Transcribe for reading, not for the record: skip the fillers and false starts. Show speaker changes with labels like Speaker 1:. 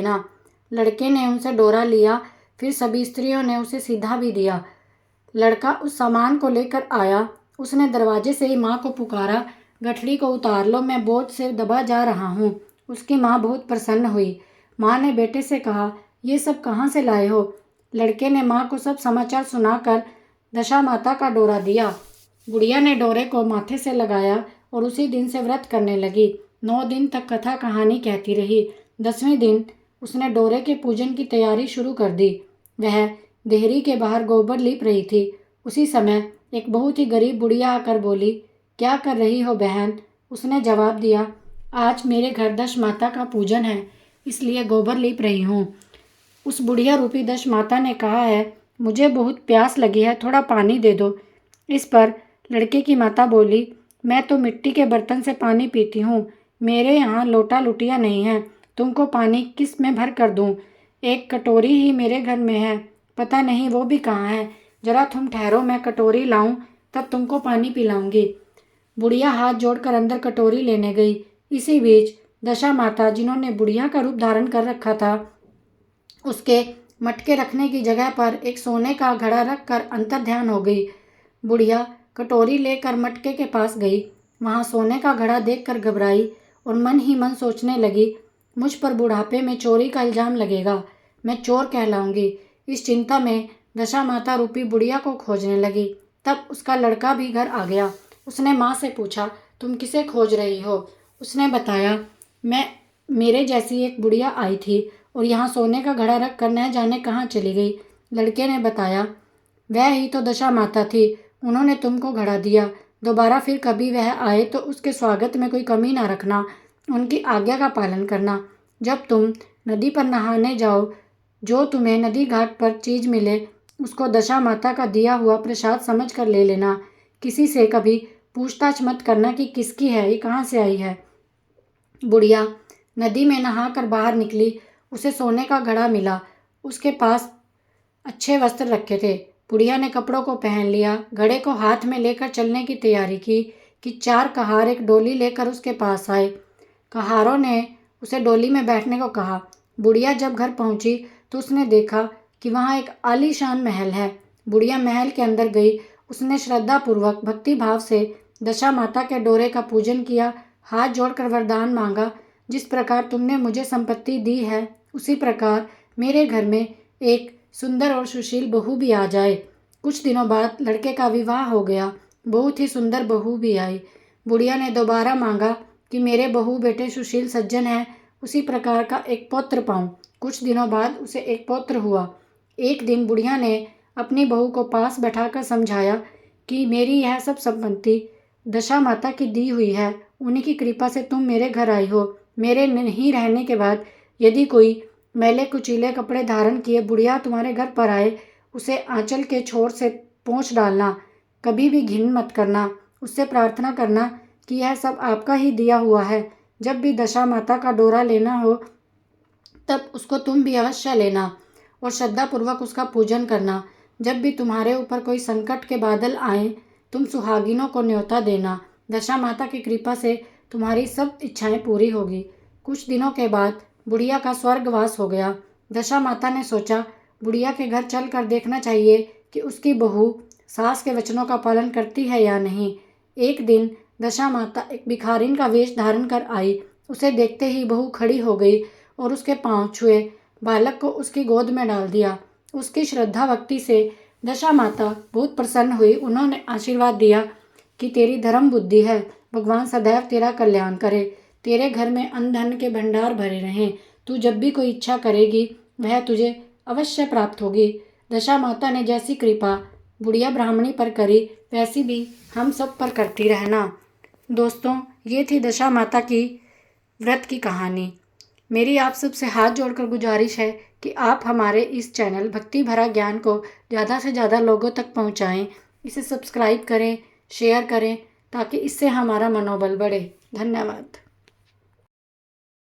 Speaker 1: लेना। लड़के ने उनसे डोरा लिया, फिर सभी स्त्रियों ने उसे सीधा भी दिया। लड़का उस सामान को लेकर आया। उसने दरवाजे से ही माँ को पुकारा, गठरी को उतार लो, मैं बोझ से दबा जा रहा हूँ। उसकी माँ बहुत प्रसन्न हुई। माँ ने बेटे से कहा, ये सब कहाँ से लाए हो? लड़के ने माँ को सब समाचार सुनाकर दशा माता का डोरा दिया। बुढ़िया ने डोरे को माथे से लगाया और उसी दिन से व्रत करने लगी। 9 दिन तक कथा कहानी कहती रही। 10वें दिन उसने डोरे के पूजन की तैयारी शुरू कर दी। वह देहरी के बाहर गोबर लीप रही थी। उसी समय एक बहुत ही गरीब बुढ़िया आकर बोली, क्या कर रही हो बहन? उसने जवाब दिया, आज मेरे घर दश माता का पूजन है, इसलिए गोबर लीप रही हूँ। उस बुढ़िया रूपी दश माता ने कहा है, मुझे बहुत प्यास लगी है, थोड़ा पानी दे दो। इस पर लड़के की माता बोली, मैं तो मिट्टी के बर्तन से पानी पीती हूँ, मेरे यहाँ लोटा लुटिया नहीं है, तुमको पानी किस में भर कर दूँ? एक कटोरी ही मेरे घर में है, पता नहीं वो भी कहाँ है। जरा तुम ठहरो, मैं कटोरी लाऊं, तब तुमको पानी पिलाऊंगी। बुढ़िया हाथ जोड़कर अंदर कटोरी लेने गई। इसी बीच दशा माता, जिन्होंने बुढ़िया का रूप धारण कर रखा था, उसके मटके रखने की जगह पर एक सोने का घड़ा रखकर अंतर ध्यान हो गई। बुढ़िया कटोरी लेकर मटके के पास गई। वहाँ सोने का घड़ा देखकर घबराई और मन ही मन सोचने लगी, मुझ पर बुढ़ापे में चोरी का इल्जाम लगेगा, मैं चोर कहलाऊंगी। इस चिंता में दशा माता रूपी बुढ़िया को खोजने लगी। तब उसका लड़का भी घर आ गया। उसने माँ से पूछा, तुम किसे खोज रही हो? उसने बताया, मेरे जैसी एक बुढ़िया आई थी और यहाँ सोने का घड़ा रख कर न जाने कहाँ चली गई। लड़के ने बताया, वह ही तो दशा माता थी, उन्होंने तुमको घड़ा दिया। दोबारा फिर कभी वह आए तो उसके स्वागत में कोई कमी ना रखना, उनकी आज्ञा का पालन करना। जब तुम नदी पर नहाने जाओ, जो तुम्हें नदी घाट पर चीज मिले उसको दशा माता का दिया हुआ प्रसाद समझ कर ले लेना। किसी से कभी पूछताछ मत करना कि किसकी है, ये कहाँ से आई है। बुढ़िया नदी में नहाकर बाहर निकली। उसे सोने का घड़ा मिला। उसके पास अच्छे वस्त्र रखे थे। बुढ़िया ने कपड़ों को पहन लिया, घड़े को हाथ में लेकर चलने की तैयारी की कि 4 कहार एक डोली लेकर उसके पास आए। कहारों ने उसे डोली में बैठने को कहा। बुढ़िया जब घर पहुंची तो उसने देखा कि वहाँ एक आलीशान महल है। बुढ़िया महल के अंदर गई। उसने श्रद्धापूर्वक भक्ति भाव से दशा माता के डोरे का पूजन किया, हाथ जोड़कर वरदान मांगा, जिस प्रकार तुमने मुझे संपत्ति दी है उसी प्रकार मेरे घर में एक सुंदर और सुशील बहू भी आ जाए। कुछ दिनों बाद लड़के का विवाह हो गया। बहुत ही सुंदर बहू भी आई। बुढ़िया ने दोबारा मांगा कि मेरे बहू बेटे सुशील सज्जन हैं, उसी प्रकार का एक पौत्र पाऊं। कुछ दिनों बाद उसे एक पौत्र हुआ। एक दिन बुढ़िया ने अपनी बहू को पास बैठाकर समझाया कि मेरी यह सब संपत्ति दशा माता की दी हुई है, उन्हीं की कृपा से तुम मेरे घर आई हो। मेरे नहीं रहने के बाद यदि कोई मैले कुचीले कपड़े धारण किए बुढ़िया तुम्हारे घर पर आए, उसे आंचल के छोर से पोंछ डालना, कभी भी घिन मत करना, उससे प्रार्थना करना कि यह सब आपका ही दिया हुआ है। जब भी दशा माता का डोरा लेना हो तब उसको तुम भी अवश्य लेना और श्रद्धापूर्वक उसका पूजन करना। जब भी तुम्हारे ऊपर कोई संकट के बादल आए, तुम सुहागिनों को न्योता देना। दशा माता की कृपा से तुम्हारी सब इच्छाएं पूरी होगी। कुछ दिनों के बाद बुढ़िया का स्वर्गवास हो गया। दशा माता ने सोचा, बुढ़िया के घर चल कर देखना चाहिए कि उसकी बहू सास के वचनों का पालन करती है या नहीं। एक दिन दशा माता एक भिखारिन का वेश धारण कर आई। उसे देखते ही बहू खड़ी हो गई और उसके पांव छुए, बालक को उसकी गोद में डाल दिया। उसकी श्रद्धा भक्ति से दशा माता बहुत प्रसन्न हुई। उन्होंने आशीर्वाद दिया कि तेरी धर्म बुद्धि है, भगवान सदैव तेरा कल्याण करे, तेरे घर में अन्न धन के भंडार भरे रहें, तू जब भी कोई इच्छा करेगी वह तुझे अवश्य प्राप्त होगी। दशा माता ने जैसी कृपा बुढ़िया ब्राह्मणी पर करी, वैसी भी हम सब पर करती रहना। दोस्तों, ये थी दशा माता की व्रत की कहानी। मेरी आप सबसे हाथ जोड़कर गुजारिश है कि आप हमारे इस चैनल भक्ति भरा ज्ञान को ज़्यादा से ज़्यादा लोगों तक पहुँचाएँ। इसे सब्सक्राइब करें, शेयर करें, ताकि इससे हमारा मनोबल बढ़े। धन्यवाद।